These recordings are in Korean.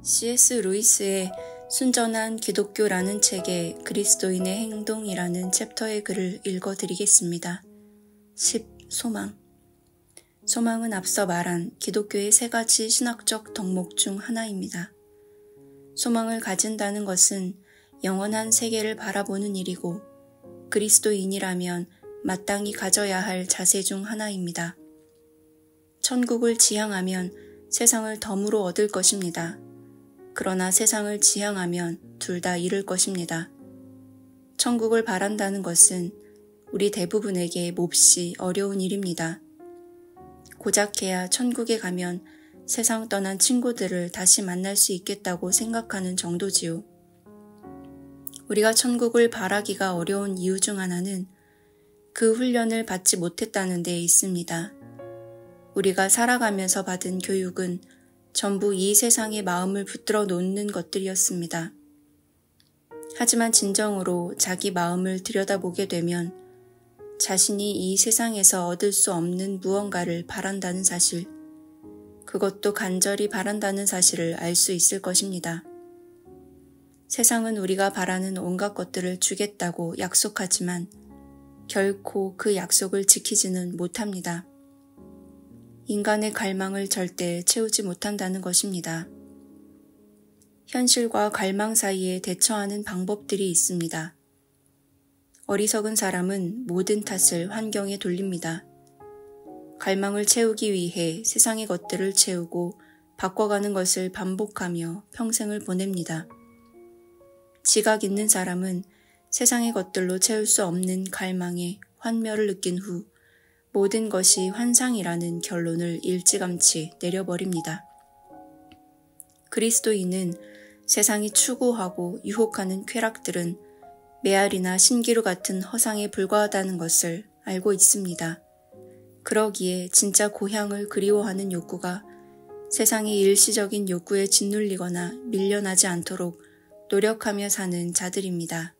C.S. 루이스의 순전한 기독교라는 책의 그리스도인의 행동이라는 챕터의 글을 읽어드리겠습니다. 10. 소망. 소망은 앞서 말한 기독교의 세 가지 신학적 덕목 중 하나입니다. 소망을 가진다는 것은 영원한 세계를 바라보는 일이고 그리스도인이라면 마땅히 가져야 할 자세 중 하나입니다. 천국을 지향하면 세상을 덤으로 얻을 것입니다. 그러나 세상을 지향하면 둘 다 잃을 것입니다. 천국을 바란다는 것은 우리 대부분에게 몹시 어려운 일입니다. 고작해야 천국에 가면 세상 떠난 친구들을 다시 만날 수 있겠다고 생각하는 정도지요. 우리가 천국을 바라기가 어려운 이유 중 하나는 그 훈련을 받지 못했다는 데 있습니다. 우리가 살아가면서 받은 교육은 전부 이 세상의 마음을 붙들어 놓는 것들이었습니다. 하지만 진정으로 자기 마음을 들여다보게 되면 자신이 이 세상에서 얻을 수 없는 무언가를 바란다는 사실, 그것도 간절히 바란다는 사실을 알 수 있을 것입니다. 세상은 우리가 바라는 온갖 것들을 주겠다고 약속하지만 결코 그 약속을 지키지는 못합니다. 인간의 갈망을 절대 채우지 못한다는 것입니다. 현실과 갈망 사이에 대처하는 방법들이 있습니다. 어리석은 사람은 모든 탓을 환경에 돌립니다. 갈망을 채우기 위해 세상의 것들을 채우고 바꿔가는 것을 반복하며 평생을 보냅니다. 지각 있는 사람은 세상의 것들로 채울 수 없는 갈망에 환멸을 느낀 후 모든 것이 환상이라는 결론을 일찌감치 내려버립니다. 그리스도인은 세상이 추구하고 유혹하는 쾌락들은 메아리나 신기루 같은 허상에 불과하다는 것을 알고 있습니다. 그러기에 진짜 고향을 그리워하는 욕구가 세상의 일시적인 욕구에 짓눌리거나 밀려나지 않도록 노력하며 사는 자들입니다.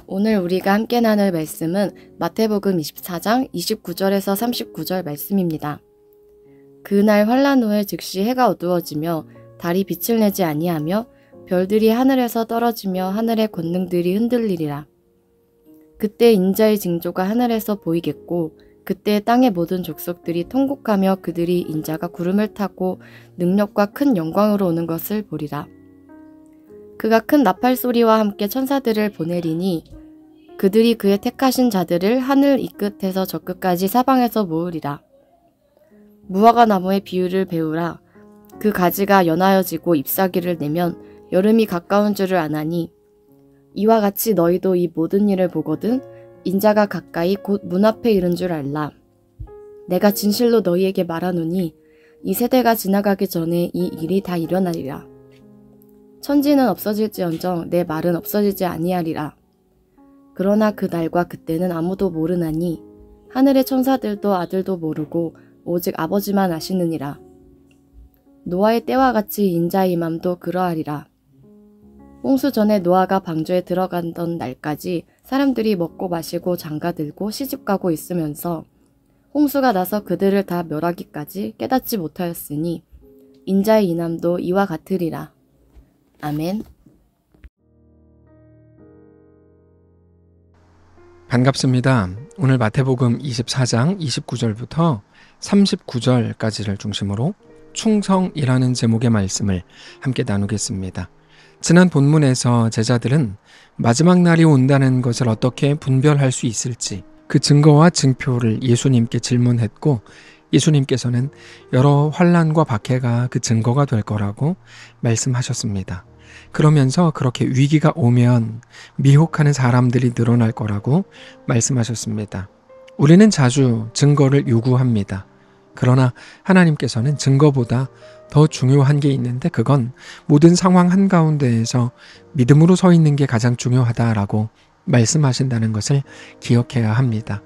오늘 우리가 함께 나눌 말씀은 마태복음 24장 29절에서 39절 말씀입니다. 그날 환란 후에 즉시 해가 어두워지며 달이 빛을 내지 아니하며 별들이 하늘에서 떨어지며 하늘의 권능들이 흔들리리라. 그때 인자의 징조가 하늘에서 보이겠고 그때 땅의 모든 족속들이 통곡하며 그들이 인자가 구름을 타고 능력과 큰 영광으로 오는 것을 보리라. 그가 큰 나팔 소리와 함께 천사들을 보내리니 그들이 그의 택하신 자들을 하늘 이 끝에서 저 끝까지 사방에서 모으리라. 무화과 나무의 비유를 배우라. 그 가지가 연하여지고 잎사귀를 내면 여름이 가까운 줄을 아나니 이와 같이 너희도 이 모든 일을 보거든 인자가 가까이 곧 문 앞에 이른 줄 알라. 내가 진실로 너희에게 말하노니 이 세대가 지나가기 전에 이 일이 다 일어나리라. 천지는 없어질지언정 내 말은 없어지지 아니하리라. 그러나 그 날과 그때는 아무도 모르나니 하늘의 천사들도 아들도 모르고 오직 아버지만 아시느니라. 노아의 때와 같이 인자의 임함도 그러하리라. 홍수 전에 노아가 방주에 들어가던 날까지 사람들이 먹고 마시고 장가들고 시집가고 있으면서 홍수가 나서 그들을 다 멸하기까지 깨닫지 못하였으니 인자의 임함도 이와 같으리라. 아멘. 반갑습니다. 오늘 마태복음 24장 29절부터 39절까지를 중심으로 충성이라는 제목의 말씀을 함께 나누겠습니다. 지난 본문에서 제자들은 마지막 날이 온다는 것을 어떻게 분별할 수 있을지 그 증거와 증표를 예수님께 질문했고 예수님께서는 여러 환난과 박해가 그 증거가 될 거라고 말씀하셨습니다. 그러면서 그렇게 위기가 오면 미혹하는 사람들이 늘어날 거라고 말씀하셨습니다. 우리는 자주 증거를 요구합니다. 그러나 하나님께서는 증거보다 더 중요한 게 있는데 그건 모든 상황 한가운데에서 믿음으로 서 있는 게 가장 중요하다라고 말씀하신다는 것을 기억해야 합니다.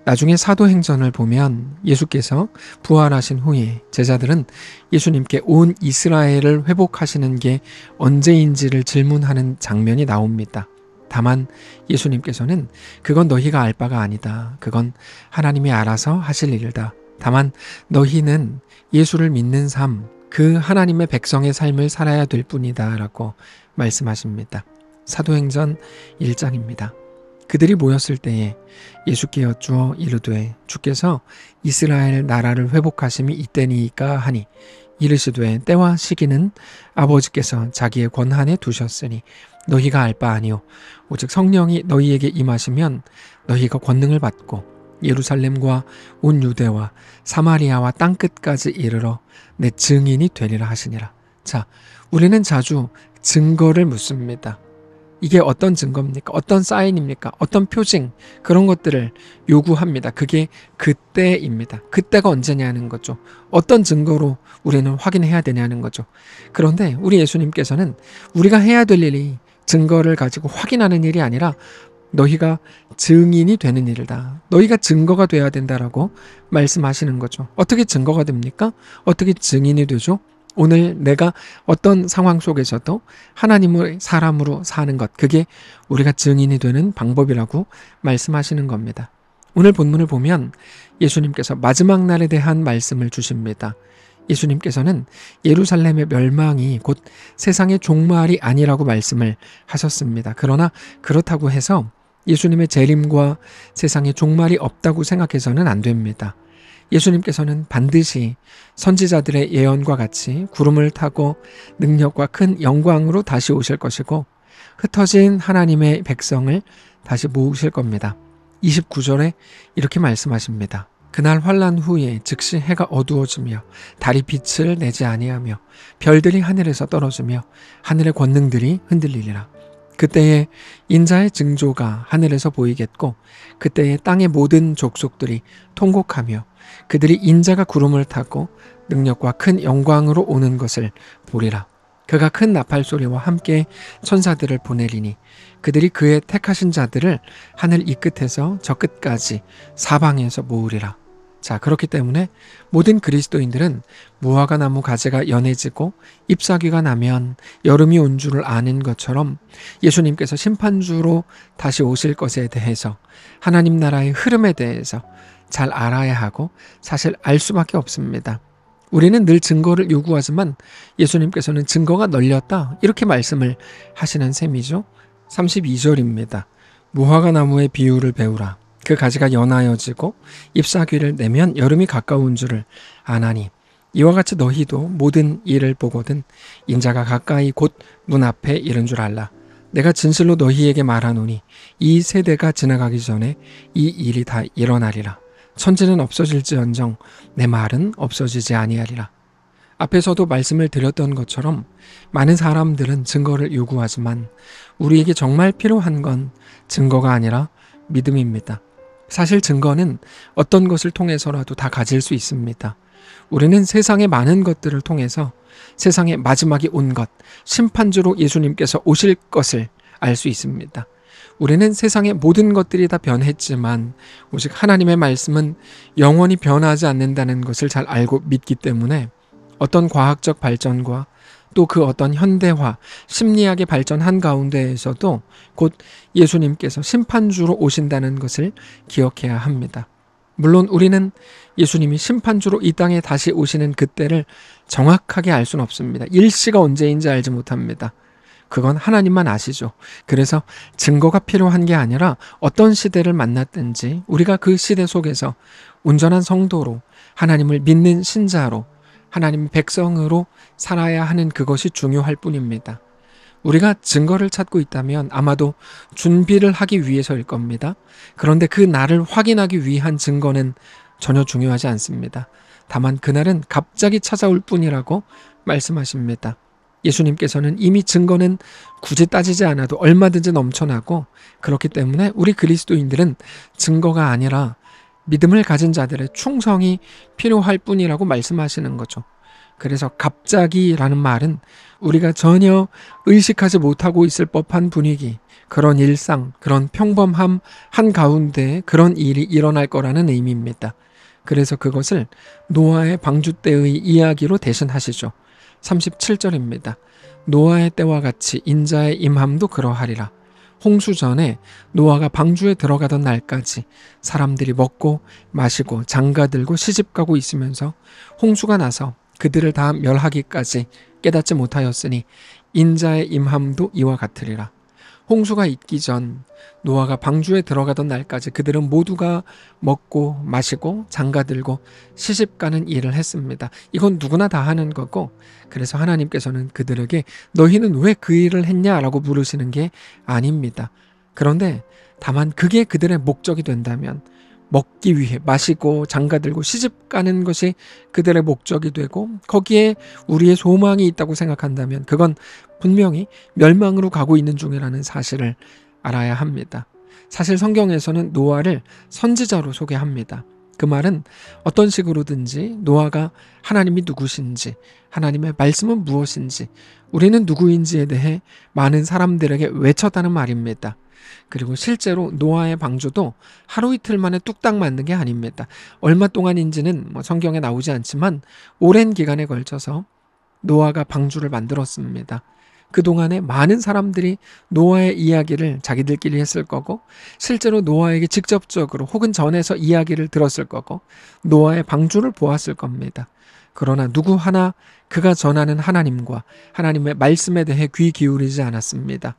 나중에 사도행전을 보면 예수께서 부활하신 후에 제자들은 예수님께 온 이스라엘을 회복하시는 게 언제인지를 질문하는 장면이 나옵니다. 다만 예수님께서는 그건 너희가 알 바가 아니다. 그건 하나님이 알아서 하실 일이다 다만 너희는 예수를 믿는 삶, 그 하나님의 백성의 삶을 살아야 될 뿐이다 라고 말씀하십니다. 사도행전 1장입니다. 그들이 모였을 때에 예수께 여쭈어 이르되 주께서 이스라엘 나라를 회복하심이 이때니이까 하니 이르시되 때와 시기는 아버지께서 자기의 권한에 두셨으니 너희가 알 바 아니요 오직 성령이 너희에게 임하시면 너희가 권능을 받고 예루살렘과 온 유대와 사마리아와 땅끝까지 이르러 내 증인이 되리라 하시니라. 자, 우리는 자주 증거를 묻습니다. 이게 어떤 증거입니까? 어떤 사인입니까? 어떤 표징, 그런 것들을 요구합니다. 그게 그때입니다. 그때가 언제냐는 거죠. 어떤 증거로 우리는 확인해야 되냐는 거죠. 그런데 우리 예수님께서는 우리가 해야 될 일이 증거를 가지고 확인하는 일이 아니라 너희가 증인이 되는 일이다. 너희가 증거가 돼야 된다라고 말씀하시는 거죠. 어떻게 증거가 됩니까? 어떻게 증인이 되죠? 오늘 내가 어떤 상황 속에서도 하나님의 사람으로 사는 것, 그게 우리가 증인이 되는 방법이라고 말씀하시는 겁니다. 오늘 본문을 보면 예수님께서 마지막 날에 대한 말씀을 주십니다. 예수님께서는 예루살렘의 멸망이 곧 세상의 종말이 아니라고 말씀을 하셨습니다. 그러나 그렇다고 해서 예수님의 재림과 세상의 종말이 없다고 생각해서는 안 됩니다. 예수님께서는 반드시 선지자들의 예언과 같이 구름을 타고 능력과 큰 영광으로 다시 오실 것이고 흩어진 하나님의 백성을 다시 모으실 겁니다. 29절에 이렇게 말씀하십니다. 그날 환난 후에 즉시 해가 어두워지며 달이 빛을 내지 아니하며 별들이 하늘에서 떨어지며 하늘의 권능들이 흔들리리라. 그때에 인자의 징조가 하늘에서 보이겠고 그때에 땅의 모든 족속들이 통곡하며 그들이 인자가 구름을 타고 능력과 큰 영광으로 오는 것을 보리라. 그가 큰 나팔 소리와 함께 천사들을 보내리니 그들이 그의 택하신 자들을 하늘 이 끝에서 저 끝까지 사방에서 모으리라. 자, 그렇기 때문에 모든 그리스도인들은 무화과 나무 가지가 연해지고 잎사귀가 나면 여름이 온 줄을 아는 것처럼 예수님께서 심판주로 다시 오실 것에 대해서 하나님 나라의 흐름에 대해서 잘 알아야 하고 사실 알 수밖에 없습니다. 우리는 늘 증거를 요구하지만 예수님께서는 증거가 널렸다 이렇게 말씀을 하시는 셈이죠. 32절입니다. 무화과 나무의 비유를 배우라. 그 가지가 연하여지고 잎사귀를 내면 여름이 가까운 줄을 아나니 이와 같이 너희도 모든 일을 보거든 인자가 가까이 곧 문 앞에 이른 줄 알라. 내가 진실로 너희에게 말하노니 이 세대가 지나가기 전에 이 일이 다 일어나리라. 천지는 없어질지언정 내 말은 없어지지 아니하리라. 앞에서도 말씀을 드렸던 것처럼 많은 사람들은 증거를 요구하지만 우리에게 정말 필요한 건 증거가 아니라 믿음입니다. 사실 증거는 어떤 것을 통해서라도 다 가질 수 있습니다. 우리는 세상의 많은 것들을 통해서 세상의 마지막이 온 것, 심판주로 예수님께서 오실 것을 알 수 있습니다. 우리는 세상의 모든 것들이 다 변했지만 오직 하나님의 말씀은 영원히 변하지 않는다는 것을 잘 알고 믿기 때문에 어떤 과학적 발전과 또 그 어떤 현대화, 심리학의 발전 한가운데에서도 곧 예수님께서 심판주로 오신다는 것을 기억해야 합니다. 물론 우리는 예수님이 심판주로 이 땅에 다시 오시는 그때를 정확하게 알 수는 없습니다. 일시가 언제인지 알지 못합니다. 그건 하나님만 아시죠. 그래서 증거가 필요한 게 아니라 어떤 시대를 만났든지 우리가 그 시대 속에서 온전한 성도로 하나님을 믿는 신자로 하나님의 백성으로 살아야 하는 그것이 중요할 뿐입니다. 우리가 증거를 찾고 있다면 아마도 준비를 하기 위해서일 겁니다. 그런데 그 날을 확인하기 위한 증거는 전혀 중요하지 않습니다. 다만 그날은 갑자기 찾아올 뿐이라고 말씀하십니다. 예수님께서는 이미 증거는 굳이 따지지 않아도 얼마든지 넘쳐나고 그렇기 때문에 우리 그리스도인들은 증거가 아니라 믿음을 가진 자들의 충성이 필요할 뿐이라고 말씀하시는 거죠. 그래서 갑자기라는 말은 우리가 전혀 의식하지 못하고 있을 법한 분위기, 그런 일상, 그런 평범함 한가운데 그런 일이 일어날 거라는 의미입니다. 그래서 그것을 노아의 방주 때의 이야기로 대신하시죠. 37절입니다. 노아의 때와 같이 인자의 임함도 그러하리라. 홍수 전에 노아가 방주에 들어가던 날까지 사람들이 먹고 마시고 장가들고 시집가고 있으면서 홍수가 나서 그들을 다 멸하기까지 깨닫지 못하였으니 인자의 임함도 이와 같으리라. 홍수가 있기 전 노아가 방주에 들어가던 날까지 그들은 모두가 먹고 마시고 장가들고 시집가는 일을 했습니다. 이건 누구나 다 하는 거고, 그래서 하나님께서는 그들에게 너희는 왜 그 일을 했냐라고 물으시는 게 아닙니다. 그런데 다만 그게 그들의 목적이 된다면, 먹기 위해 마시고 장가들고 시집가는 것이 그들의 목적이 되고 거기에 우리의 소망이 있다고 생각한다면 그건 분명히 멸망으로 가고 있는 중이라는 사실을 알아야 합니다. 사실 성경에서는 노아를 선지자로 소개합니다. 그 말은 어떤 식으로든지 노아가 하나님이 누구신지, 하나님의 말씀은 무엇인지, 우리는 누구인지에 대해 많은 사람들에게 외쳤다는 말입니다. 그리고 실제로 노아의 방주도 하루 이틀 만에 뚝딱 만든 게 아닙니다. 얼마 동안인지는 성경에 나오지 않지만 오랜 기간에 걸쳐서 노아가 방주를 만들었습니다. 그동안에 많은 사람들이 노아의 이야기를 자기들끼리 했을 거고, 실제로 노아에게 직접적으로 혹은 전해서 이야기를 들었을 거고, 노아의 방주를 보았을 겁니다. 그러나 누구 하나 그가 전하는 하나님과 하나님의 말씀에 대해 귀 기울이지 않았습니다.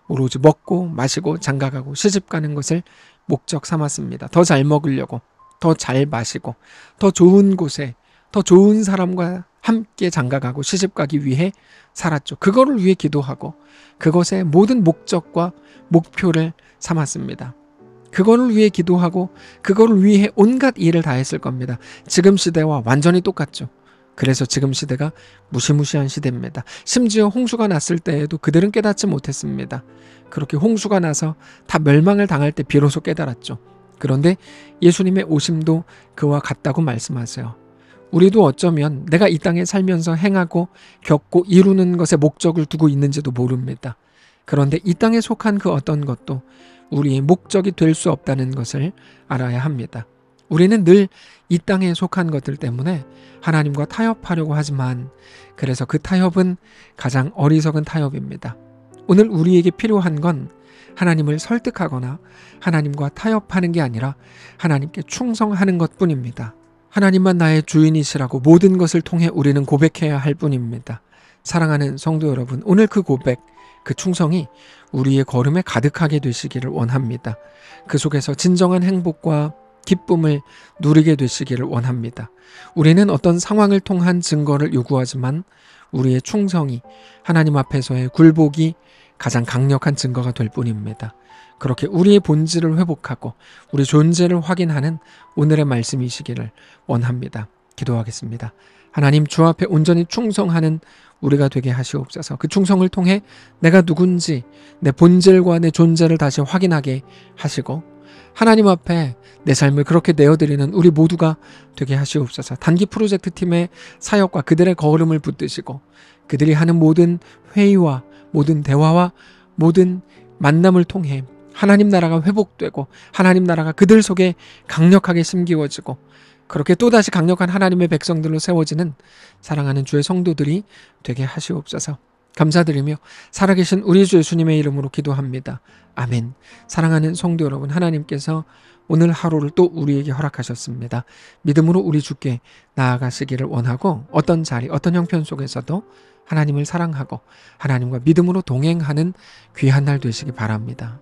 오로지 먹고 마시고 장가가고 시집가는 것을 목적 삼았습니다. 더 잘 먹으려고, 더 잘 마시고, 더 좋은 곳에, 더 좋은 사람과 함께 장가가고 시집가기 위해 살았죠. 그거를 위해 기도하고 그것의 모든 목적과 목표를 삼았습니다. 그거를 위해 기도하고 그거를 위해 온갖 일을 다 했을 겁니다. 지금 시대와 완전히 똑같죠. 그래서 지금 시대가 무시무시한 시대입니다. 심지어 홍수가 났을 때에도 그들은 깨닫지 못했습니다. 그렇게 홍수가 나서 다 멸망을 당할 때 비로소 깨달았죠. 그런데 예수님의 오심도 그와 같다고 말씀하세요. 우리도 어쩌면 내가 이 땅에 살면서 행하고 겪고 이루는 것에 목적을 두고 있는지도 모릅니다. 그런데 이 땅에 속한 그 어떤 것도 우리의 목적이 될 수 없다는 것을 알아야 합니다. 우리는 늘 이 땅에 속한 것들 때문에 하나님과 타협하려고 하지만, 그래서 그 타협은 가장 어리석은 타협입니다. 오늘 우리에게 필요한 건 하나님을 설득하거나 하나님과 타협하는 게 아니라 하나님께 충성하는 것뿐입니다. 하나님만 나의 주인이시라고 모든 것을 통해 우리는 고백해야 할 뿐입니다. 사랑하는 성도 여러분, 오늘 그 고백, 그 충성이 우리의 걸음에 가득하게 되시기를 원합니다. 그 속에서 진정한 행복과 기쁨을 누리게 되시기를 원합니다. 우리는 어떤 상황을 통한 증거를 요구하지만 우리의 충성이 하나님 앞에서의 굴복이 가장 강력한 증거가 될 뿐입니다. 그렇게 우리의 본질을 회복하고 우리 존재를 확인하는 오늘의 말씀이시기를 원합니다. 기도하겠습니다. 하나님, 주 앞에 온전히 충성하는 우리가 되게 하시옵소서. 그 충성을 통해 내가 누군지, 내 본질과 내 존재를 다시 확인하게 하시고 하나님 앞에 내 삶을 그렇게 내어드리는 우리 모두가 되게 하시옵소서. 단기 프로젝트 팀의 사역과 그들의 걸음을 붙드시고 그들이 하는 모든 회의와 모든 대화와 모든 만남을 통해 하나님 나라가 회복되고 하나님 나라가 그들 속에 강력하게 심기워지고 그렇게 또다시 강력한 하나님의 백성들로 세워지는 사랑하는 주의 성도들이 되게 하시옵소서. 감사드리며 살아계신 우리 주 예수님의 이름으로 기도합니다. 아멘. 사랑하는 성도 여러분, 하나님께서 오늘 하루를 또 우리에게 허락하셨습니다. 믿음으로 우리 주께 나아가시기를 원하고 어떤 자리, 어떤 형편 속에서도 하나님을 사랑하고 하나님과 믿음으로 동행하는 귀한 날 되시기 바랍니다.